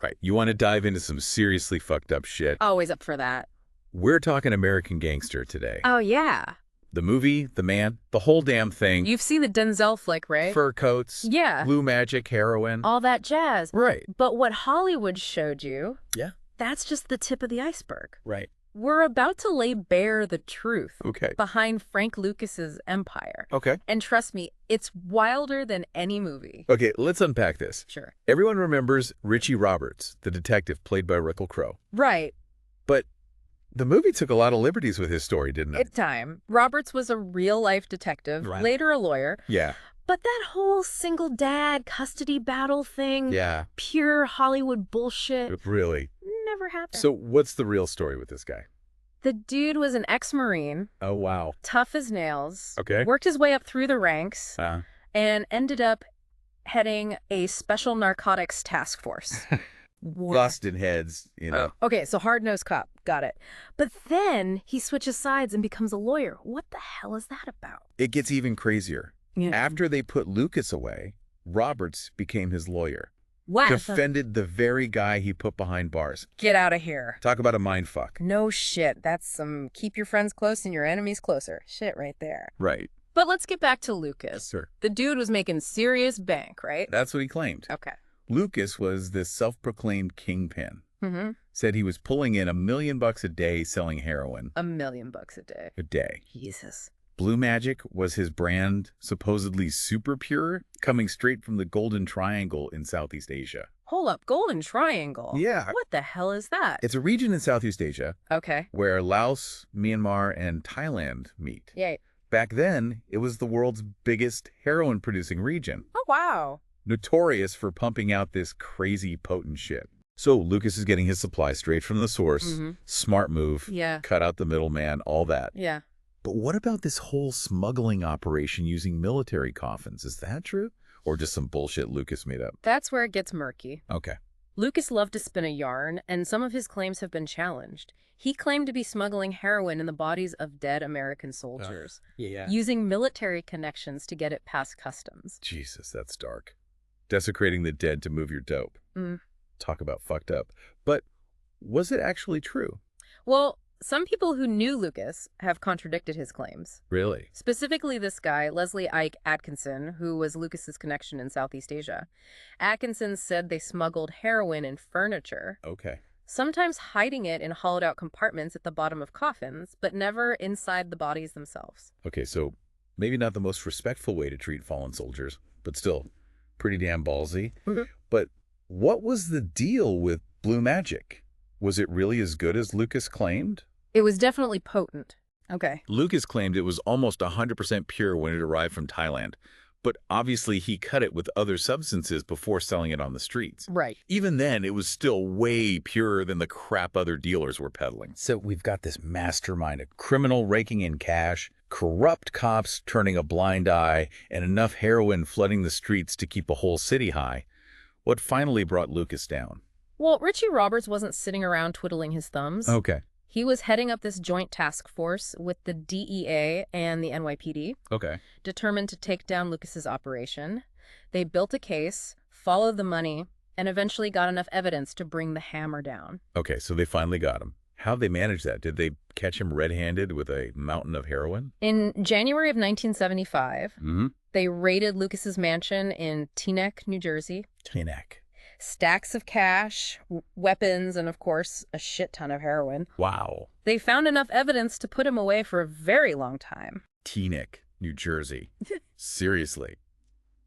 Right. You want to dive into some seriously fucked up shit? Always up for that. We're talking American Gangster today. Oh, yeah. The movie, the man, the whole damn thing. You've seen the Denzel flick, right? Fur coats. Yeah. Blue magic, heroin. All that jazz. Right. But what Hollywood showed you, Yeah. that's just the tip of the iceberg. Right. We're about to lay bare the truth Okay. behind Frank Lucas's empire. Okay. And trust me, it's wilder than any movie. Okay, let's unpack this. Sure. Everyone remembers Richie Roberts, the detective played by Russell Crowe. Right. But the movie took a lot of liberties with his story, didn't it? At the time, Roberts was a real-life detective, Right. later a lawyer. Yeah. But that whole single dad custody battle thing, Yeah. pure Hollywood bullshit, Really. never happened. So what's the real story with this guy? The dude was an ex-Marine, Oh, wow. tough as nails, Okay. worked his way up through the ranks, and ended up heading a special narcotics task force. Busted heads, you know. Okay, so hard-nosed cop. Got it. But then he switches sides and becomes a lawyer. What the hell is that about? It gets even crazier. Yeah. After they put Lucas away, Roberts became his lawyer. What? Defended the very guy he put behind bars. Get out of here. Talk about a mindfuck. No shit. That's some keep your friends close and your enemies closer shit right there. Right. But let's get back to Lucas. Sure. The dude was making serious bank, right? That's what he claimed. Okay. Lucas was this self-proclaimed kingpin. Mm-hmm. Said he was pulling in $1 million a day selling heroin. $1 million a day. A day. Jesus. Blue Magic was his brand, supposedly super pure, coming straight from the Golden Triangle in Southeast Asia. Hold up. Golden Triangle? Yeah. What the hell is that? It's a region in Southeast Asia Okay. where Laos, Myanmar, and Thailand meet. Yay. Back then, it was the world's biggest heroin-producing region, Oh, wow. notorious for pumping out this crazy potent shit. So Lucas is getting his supply straight from the source. Mm-hmm. Smart move. Yeah. Cut out the middleman, all that. Yeah. But what about this whole smuggling operation using military coffins? Is that true? Or just some bullshit Lucas made up? That's where it gets murky. Okay. Lucas loved to spin a yarn, and some of his claims have been challenged. He claimed to be smuggling heroin in the bodies of dead American soldiers, using military connections to get it past customs. Jesus, that's dark. Desecrating the dead to move your dope. Talk about fucked up. But was it actually true? Well, some people who knew Lucas have contradicted his claims. Really? Specifically this guy, Leslie Ike Atkinson, who was Lucas's connection in Southeast Asia. Atkinson said they smuggled heroin in furniture, Okay. sometimes hiding it in hollowed-out compartments at the bottom of coffins, but never inside the bodies themselves. Okay, so maybe not the most respectful way to treat fallen soldiers, but still pretty damn ballsy. But what was the deal with Blue Magic? Was it really as good as Lucas claimed? It was definitely potent. Okay. Lucas claimed it was almost 100% pure when it arrived from Thailand, but obviously he cut it with other substances before selling it on the streets. Right. Even then, it was still way purer than the crap other dealers were peddling. So we've got this mastermind, a criminal raking in cash, corrupt cops turning a blind eye, and enough heroin flooding the streets to keep a whole city high. What finally brought Lucas down? Well, Richie Roberts wasn't sitting around twiddling his thumbs. Okay. He was heading up this joint task force with the DEA and the NYPD, Okay. determined to take down Lucas's operation. They built a case, followed the money, and eventually got enough evidence to bring the hammer down. Okay, so they finally got him. How'd they manage that? Did they catch him red-handed with a mountain of heroin? In January of 1975, Mm-hmm. they raided Lucas's mansion in Teaneck, New Jersey. Teaneck. Stacks of cash, weapons, and of course, a shit ton of heroin. Wow. They found enough evidence to put him away for a very long time. Teaneck, New Jersey. Seriously.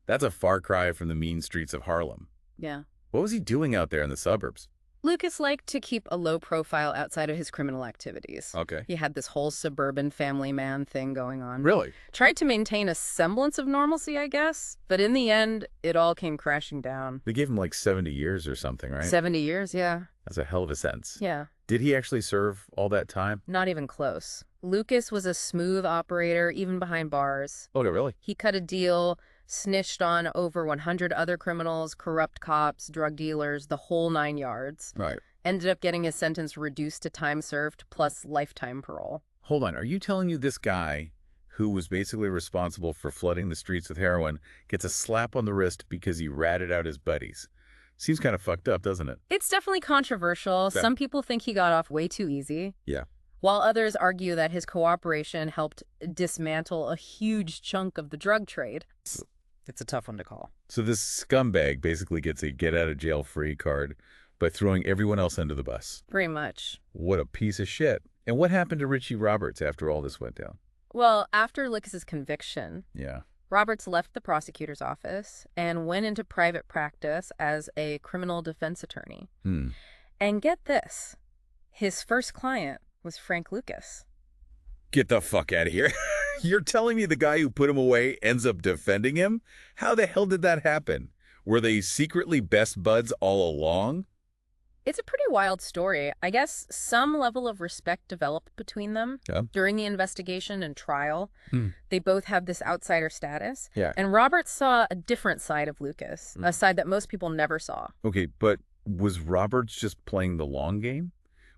That's a far cry from the mean streets of Harlem. Yeah. What was he doing out there in the suburbs? Lucas liked to keep a low profile outside of his criminal activities. Okay. He had this whole suburban family man thing going on. Really? Tried to maintain a semblance of normalcy, I guess. But in the end, it all came crashing down. They gave him like 70 years or something, right? 70 years, yeah. That's a hell of a sentence. Yeah. Did he actually serve all that time? Not even close. Lucas was a smooth operator, even behind bars. Okay, really? He cut a deal, snitched on over 100 other criminals, corrupt cops, drug dealers, the whole 9 yards. Right. Ended up getting his sentence reduced to time served plus lifetime parole. Hold on. Are you telling me this guy, who was basically responsible for flooding the streets with heroin, gets a slap on the wrist because he ratted out his buddies? Seems kind of fucked up, doesn't it? It's definitely controversial. Yeah. Some people think he got off way too easy. Yeah. While others argue that his cooperation helped dismantle a huge chunk of the drug trade. It's a tough one to call. So this scumbag basically gets a get-out-of-jail-free card by throwing everyone else under the bus. Pretty much. What a piece of shit. And what happened to Richie Roberts after all this went down? Well, after Lucas's conviction, Yeah. Roberts left the prosecutor's office and went into private practice as a criminal defense attorney. And get this, his first client was Frank Lucas. Get the fuck out of here. You're telling me the guy who put him away ends up defending him? How the hell did that happen? Were they secretly best buds all along? It's a pretty wild story. I guess some level of respect developed between them during the investigation and trial. They both have this outsider status. Yeah. And Roberts saw a different side of Lucas, a side that most people never saw. Okay, but was Roberts just playing the long game?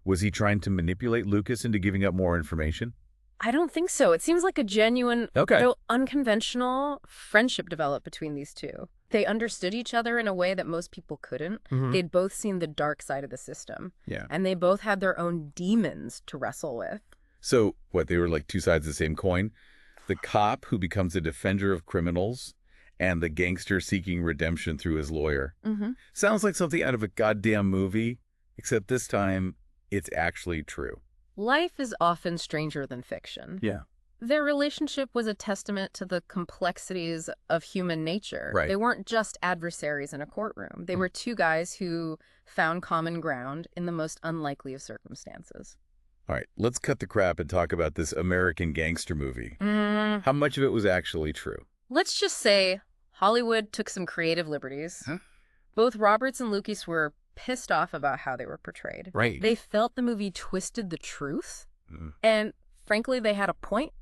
Was he trying to manipulate Lucas into giving up more information? I don't think so. It seems like a genuine, though unconventional friendship developed between these two. They understood each other in a way that most people couldn't. They'd both seen the dark side of the system. Yeah. And they both had their own demons to wrestle with. So, what, they were like two sides of the same coin? The cop who becomes a defender of criminals and the gangster seeking redemption through his lawyer. Sounds like something out of a goddamn movie, except this time it's actually true. Life is often stranger than fiction. Yeah. Their relationship was a testament to the complexities of human nature. Right. They weren't just adversaries in a courtroom. They were two guys who found common ground in the most unlikely of circumstances. All right, let's cut the crap and talk about this American Gangster movie. How much of it was actually true? Let's just say Hollywood took some creative liberties. Both Roberts and Lucas were pissed off about how they were portrayed. Right. They felt the movie twisted the truth. And frankly, they had a point.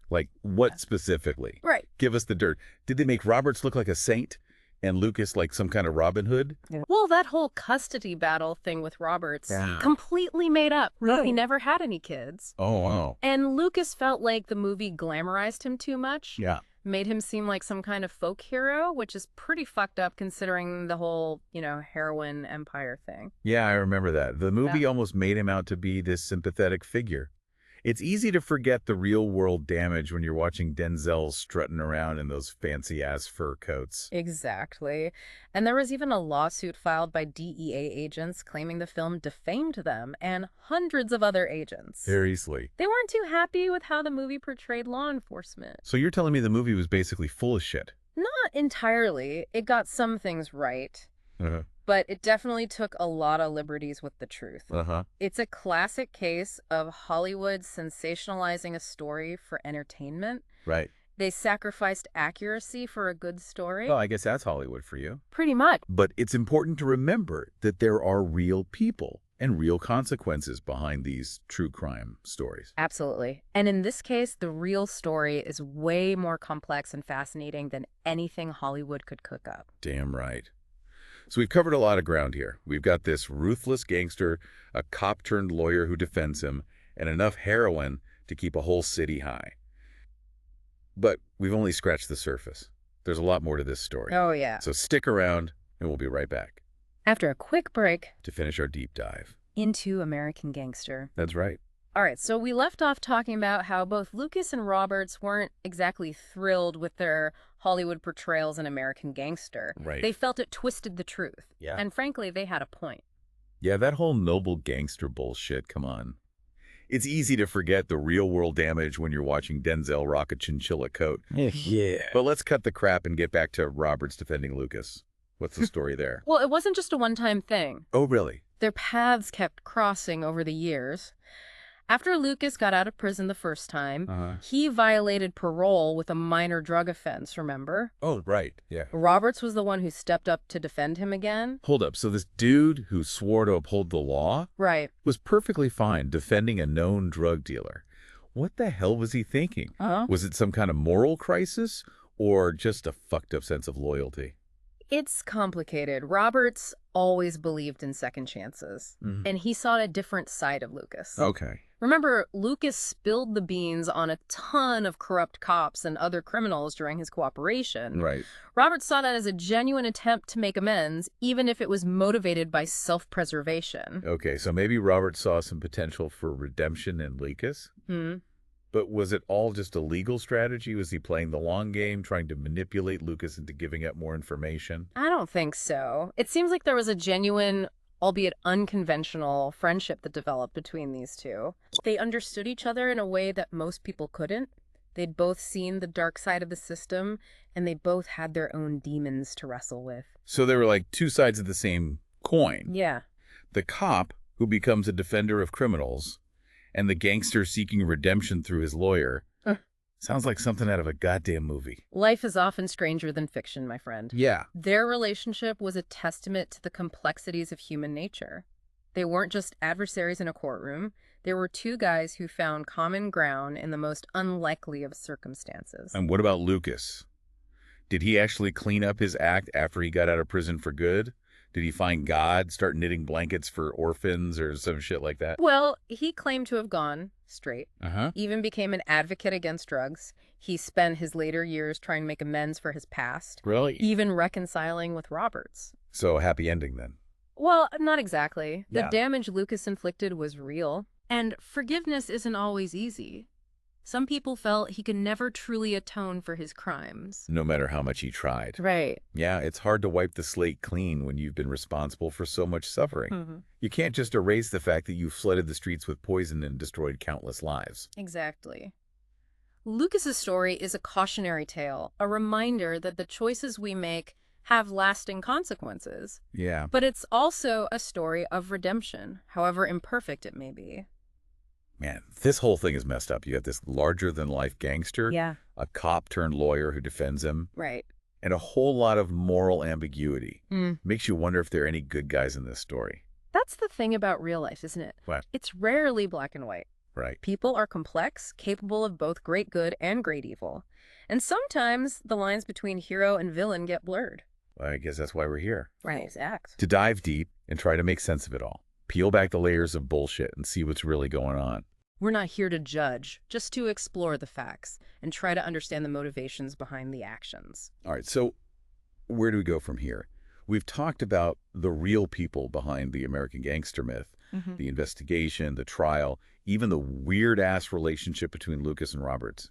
Like, what specifically? Right. Give us the dirt. Did they make Roberts look like a saint and Lucas like some kind of Robin Hood? Well, that whole custody battle thing with Roberts, completely made up. He never had any kids. Oh, wow. And Lucas felt like the movie glamorized him too much. Yeah. Made him seem like some kind of folk hero, which is pretty fucked up considering the whole, heroin empire thing. Yeah, I remember that. The movie almost made him out to be this sympathetic figure. It's easy to forget the real-world damage when you're watching Denzel strutting around in those fancy-ass fur coats. Exactly. And there was even a lawsuit filed by DEA agents claiming the film defamed them and hundreds of other agents. Seriously. They weren't too happy with how the movie portrayed law enforcement. So you're telling me the movie was basically full of shit? Not entirely. It got some things right. But it definitely took a lot of liberties with the truth. It's a classic case of Hollywood sensationalizing a story for entertainment. Right. They sacrificed accuracy for a good story. Well, I guess that's Hollywood for you. Pretty much. But it's important to remember that there are real people and real consequences behind these true crime stories. Absolutely. And in this case, the real story is way more complex and fascinating than anything Hollywood could cook up. Damn right. So we've covered a lot of ground here. We've got this ruthless gangster, a cop-turned-lawyer who defends him, and enough heroin to keep a whole city high. But we've only scratched the surface. There's a lot more to this story. Oh, yeah. So stick around, and we'll be right back. After a quick break. To finish our deep dive. Into American Gangster. That's right. All right, so we left off talking about how both Lucas and Roberts weren't exactly thrilled with their Hollywood portrayals in American Gangster. Right. They felt it twisted the truth. Yeah. And frankly, they had a point. Yeah, that whole noble gangster bullshit, come on. It's easy to forget the real-world damage when you're watching Denzel rock a chinchilla coat. Yeah. But let's cut the crap and get back to Roberts defending Lucas. What's the story there? Well, it wasn't just a one-time thing. Oh, really? Their paths kept crossing over the years. After Lucas got out of prison the first time, he violated parole with a minor drug offense, remember? Oh, right, yeah. Roberts was the one who stepped up to defend him again. Hold up, so this dude who swore to uphold the law Right. was perfectly fine defending a known drug dealer. What the hell was he thinking? Was it some kind of moral crisis or just a fucked up sense of loyalty? It's complicated. Roberts always believed in second chances, and he saw a different side of Lucas. Okay. Remember, Lucas spilled the beans on a ton of corrupt cops and other criminals during his cooperation. Right. Roberts saw that as a genuine attempt to make amends, even if it was motivated by self-preservation. Okay, so maybe Roberts saw some potential for redemption in Lucas? But was it all just a legal strategy? Was he playing the long game, trying to manipulate Lucas into giving up more information? I don't think so. It seems like there was a genuine, albeit unconventional, friendship that developed between these two. They understood each other in a way that most people couldn't. They'd both seen the dark side of the system, and they both had their own demons to wrestle with. So they were like two sides of the same coin. Yeah. The cop, who becomes a defender of criminals, and the gangster seeking redemption through his lawyer. Sounds like something out of a goddamn movie. Life is often stranger than fiction, my friend. Yeah. Their relationship was a testament to the complexities of human nature. They weren't just adversaries in a courtroom. They were two guys who found common ground in the most unlikely of circumstances. And what about Lucas? Did he actually clean up his act after he got out of prison for good? Did he find God, start knitting blankets for orphans or some shit like that? Well, he claimed to have gone straight, even became an advocate against drugs. He spent his later years trying to make amends for his past. Really? Even reconciling with Roberts. So, happy ending then? Well, not exactly. The Yeah. damage Lucas inflicted was real. And forgiveness isn't always easy. Some people felt he could never truly atone for his crimes. No matter how much he tried. Right. Yeah, it's hard to wipe the slate clean when you've been responsible for so much suffering. You can't just erase the fact that you flooded the streets with poison and destroyed countless lives. Exactly. Lucas's story is a cautionary tale, a reminder that the choices we make have lasting consequences. Yeah. But it's also a story of redemption, however imperfect it may be. Man, this whole thing is messed up. You got this larger-than-life gangster, a cop-turned-lawyer who defends him, Right. and a whole lot of moral ambiguity. Makes you wonder if there are any good guys in this story. That's the thing about real life, isn't it? What? It's rarely black and white. Right. People are complex, capable of both great good and great evil. And sometimes the lines between hero and villain get blurred. Well, I guess that's why we're here. Right. Exact. To dive deep and try to make sense of it all. Peel back the layers of bullshit and see what's really going on. We're not here to judge, just to explore the facts and try to understand the motivations behind the actions. All right, so where do we go from here? We've talked about the real people behind the American gangster myth, the investigation, the trial, even the weird-ass relationship between Lucas and Roberts.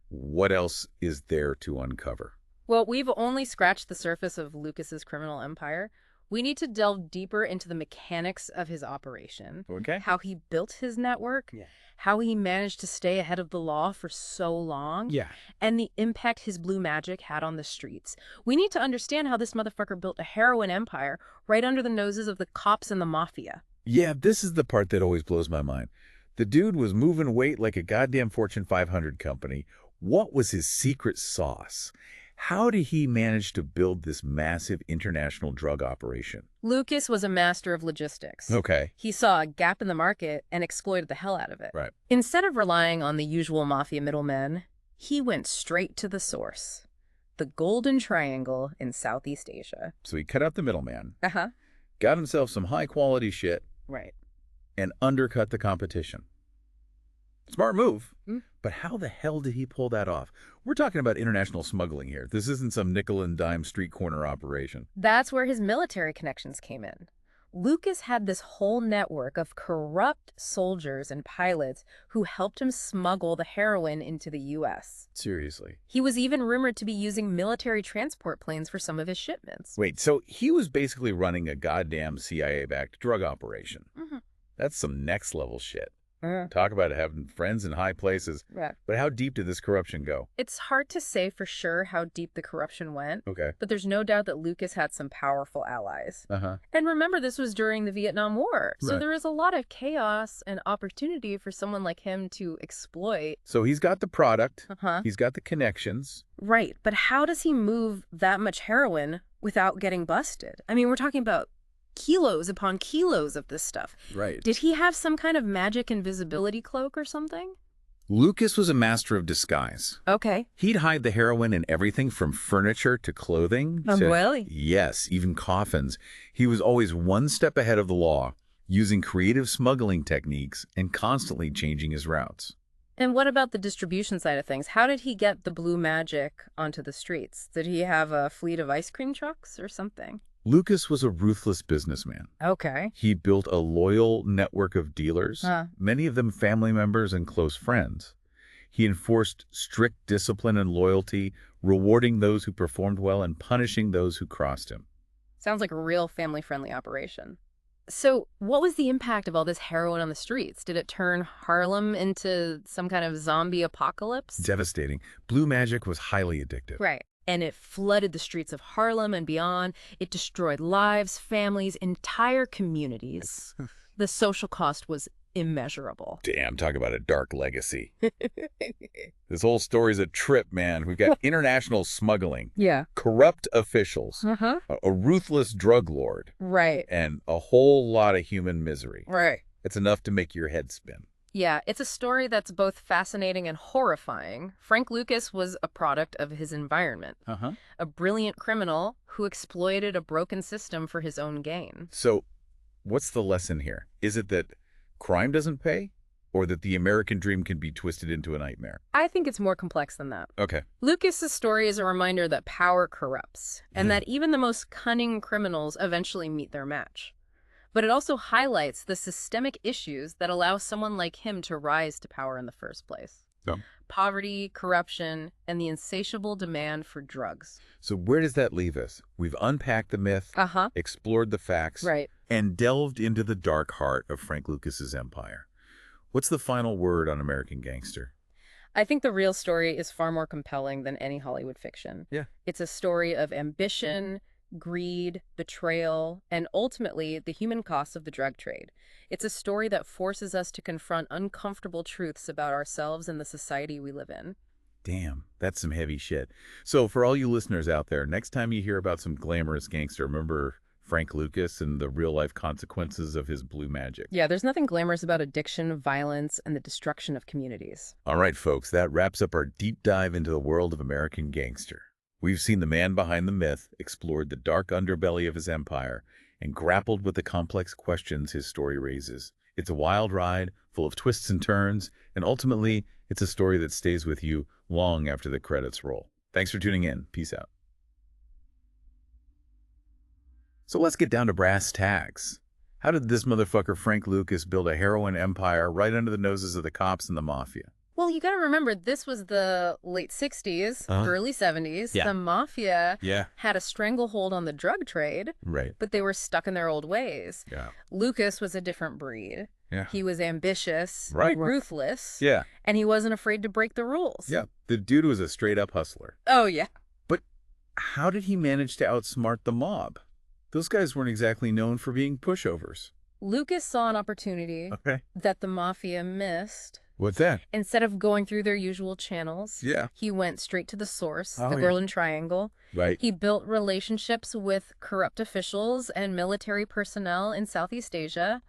What else is there to uncover? Well, we've only scratched the surface of Lucas's criminal empire. We need to delve deeper into the mechanics of his operation. Okay. How he built his network, how he managed to stay ahead of the law for so long, and the impact his blue magic had on the streets. We need to understand how this motherfucker built a heroin empire right under the noses of the cops and the mafia. Yeah, this is the part that always blows my mind. The dude was moving weight like a goddamn Fortune 500 company. What was his secret sauce? How did he manage to build this massive international drug operation? Lucas was a master of logistics. Okay. He saw a gap in the market and exploited the hell out of it. Right. Instead of relying on the usual mafia middlemen, he went straight to the source, the Golden Triangle in Southeast Asia. So he cut out the middleman, Uh-huh. got himself some high-quality shit, Right. and undercut the competition. Smart move. But how the hell did he pull that off? We're talking about international smuggling here. This isn't some nickel and dime street corner operation. That's where his military connections came in. Lucas had this whole network of corrupt soldiers and pilots who helped him smuggle the heroin into the U.S. Seriously. He was even rumored to be using military transport planes for some of his shipments. Wait, so he was basically running a goddamn CIA-backed drug operation. That's some next-level shit. Talk about having friends in high places. Right. But how deep did this corruption go? It's hard to say for sure how deep the corruption went. Okay. But there's no doubt that Lucas had some powerful allies. Uh-huh. And remember, this was during the Vietnam War. So Right. there is a lot of chaos and opportunity for someone like him to exploit. So he's got the product. Uh-huh. He's got the connections. Right. But how does he move that much heroin without getting busted? I mean, we're talking about kilos upon kilos of this stuff. Right. Did he have some kind of magic invisibility cloak or something? Lucas was a master of disguise. Okay. He'd hide the heroin in everything from furniture to clothing. Really? Yes, even coffins. He was always one step ahead of the law, using creative smuggling techniques and constantly changing his routes. And what about the distribution side of things? How did he get the blue magic onto the streets? Did he have a fleet of ice cream trucks or something? Lucas was a ruthless businessman. Okay. He built a loyal network of dealers, many of them family members and close friends. He enforced strict discipline and loyalty, rewarding those who performed well and punishing those who crossed him. Sounds like a real family-friendly operation. So what was the impact of all this heroin on the streets? Did it turn Harlem into some kind of zombie apocalypse? Devastating. Blue magic was highly addictive. Right. And it flooded the streets of Harlem and beyond. It destroyed lives, families, entire communities. The social cost was immeasurable. Damn, talk about a dark legacy. This whole story's a trip, man. We've got international smuggling, corrupt officials, a ruthless drug lord, and a whole lot of human misery. It's enough to make your head spin. Yeah, it's a story that's both fascinating and horrifying. Frank Lucas was a product of his environment, a brilliant criminal who exploited a broken system for his own gain. So what's the lesson here? Is it that crime doesn't pay, or that the American dream can be twisted into a nightmare? I think it's more complex than that. Okay. Lucas's story is a reminder that power corrupts, and that even the most cunning criminals eventually meet their match. But it also highlights the systemic issues that allow someone like him to rise to power in the first place. Poverty, corruption, and the insatiable demand for drugs. So where does that leave us? We've unpacked the myth, explored the facts, and delved into the dark heart of Frank Lucas's empire. What's the final word on American Gangster? I think the real story is far more compelling than any Hollywood fiction. It's a story of ambition, greed, betrayal, and ultimately the human cost of the drug trade. It's a story that forces us to confront uncomfortable truths about ourselves and the society we live in. Damn, that's some heavy shit. So for all you listeners out there, next time you hear about some glamorous gangster, remember Frank Lucas and the real-life consequences of his blue magic. Yeah, there's nothing glamorous about addiction, violence, and the destruction of communities. All right, folks, that wraps up our deep dive into the world of American Gangster. We've seen the man behind the myth, explored the dark underbelly of his empire, and grappled with the complex questions his story raises. It's a wild ride, full of twists and turns, and ultimately, it's a story that stays with you long after the credits roll. Thanks for tuning in. Peace out. So let's get down to brass tacks. How did this motherfucker Frank Lucas build a heroin empire right under the noses of the cops and the mafia? Well, you got to remember, this was the late 60s, early 70s. The Mafia had a stranglehold on the drug trade, but they were stuck in their old ways. Lucas was a different breed. He was ambitious, ruthless, and he wasn't afraid to break the rules. The dude was a straight-up hustler. Oh, yeah. But how did he manage to outsmart the mob? Those guys weren't exactly known for being pushovers. Lucas saw an opportunity that the Mafia missed. What's that? Instead of going through their usual channels, he went straight to the source, the Golden Triangle. He built relationships with corrupt officials and military personnel in Southeast Asia.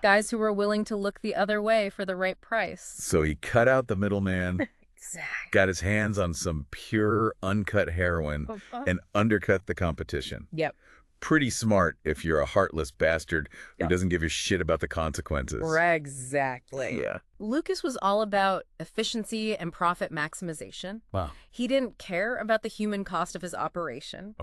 Guys who were willing to look the other way for the right price. So he cut out the middleman, got his hands on some pure, uncut heroin, and undercut the competition. Pretty smart if you're a heartless bastard who doesn't give a shit about the consequences. Exactly. Lucas was all about efficiency and profit maximization. He didn't care about the human cost of his operation.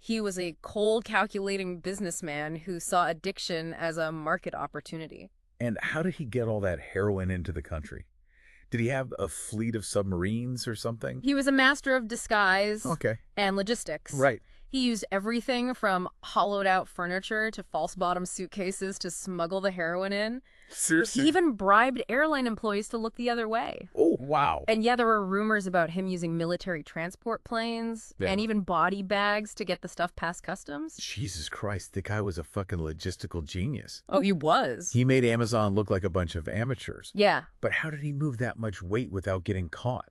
He was a cold, calculating businessman who saw addiction as a market opportunity. And how did he get all that heroin into the country? Did he have a fleet of submarines or something? He was a master of disguise and logistics. He used everything from hollowed-out furniture to false-bottom suitcases to smuggle the heroin in. Seriously? He even bribed airline employees to look the other way. Oh, wow. And yeah, there were rumors about him using military transport planes and even body bags to get the stuff past customs. Jesus Christ, the guy was a fucking logistical genius. Oh, he was. He made Amazon look like a bunch of amateurs. But how did he move that much weight without getting caught?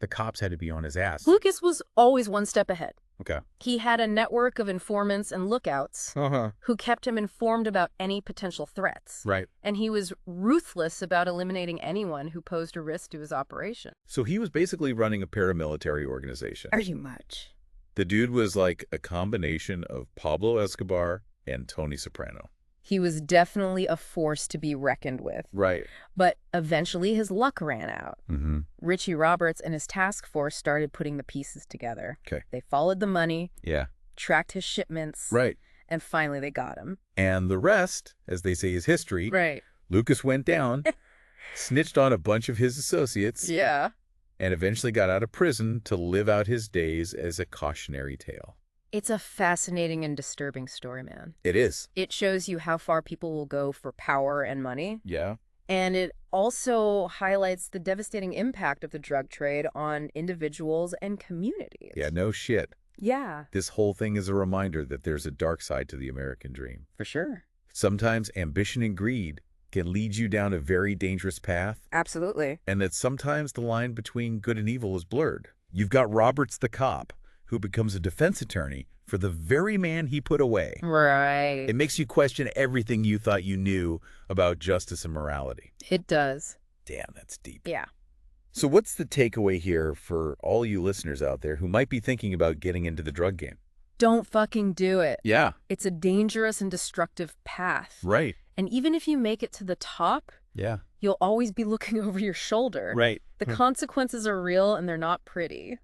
The cops had to be on his ass. Lucas was always one step ahead. Okay. He had a network of informants and lookouts who kept him informed about any potential threats. Right. And he was ruthless about eliminating anyone who posed a risk to his operation. So he was basically running a paramilitary organization. Pretty much. The dude was like a combination of Pablo Escobar and Tony Soprano. He was definitely a force to be reckoned with. Right. But eventually his luck ran out. Mm-hmm. Richie Roberts and his task force started putting the pieces together. Okay. They followed the money, Yeah. tracked his shipments, Right. and finally they got him. And the rest, as they say, is history. Right. Lucas went down, snitched on a bunch of his associates, Yeah. and eventually got out of prison to live out his days as a cautionary tale. It's a fascinating and disturbing story, man. It is. It shows you how far people will go for power and money. Yeah. And it also highlights the devastating impact of the drug trade on individuals and communities. Yeah, no shit. Yeah. This whole thing is a reminder that there's a dark side to the American dream. For sure. Sometimes ambition and greed can lead you down a very dangerous path, Absolutely. and that sometimes the line between good and evil is blurred. You've got Roberts the cop, who becomes a defense attorney for the very man he put away. Right. It makes you question everything you thought you knew about justice and morality. It does. Damn, that's deep. Yeah. So what's the takeaway here for all you listeners out there who might be thinking about getting into the drug game? Don't fucking do it. Yeah. It's a dangerous and destructive path. Right. And even if you make it to the top, Yeah. you'll always be looking over your shoulder. Right. The consequences are real and they're not pretty.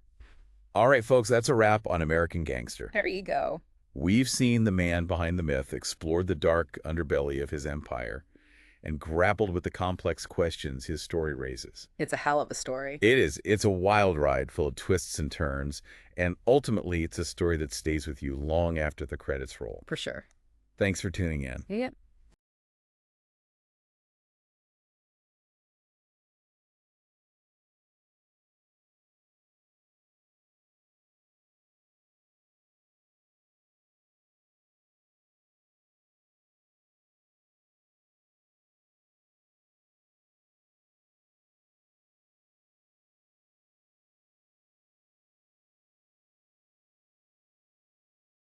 All right, folks, that's a wrap on American Gangster. There you go. We've seen the man behind the myth, explored the dark underbelly of his empire, and grappled with the complex questions his story raises. It's a hell of a story. It is. It's a wild ride full of twists and turns, and ultimately it's a story that stays with you long after the credits roll. For sure. Thanks for tuning in. Yeah.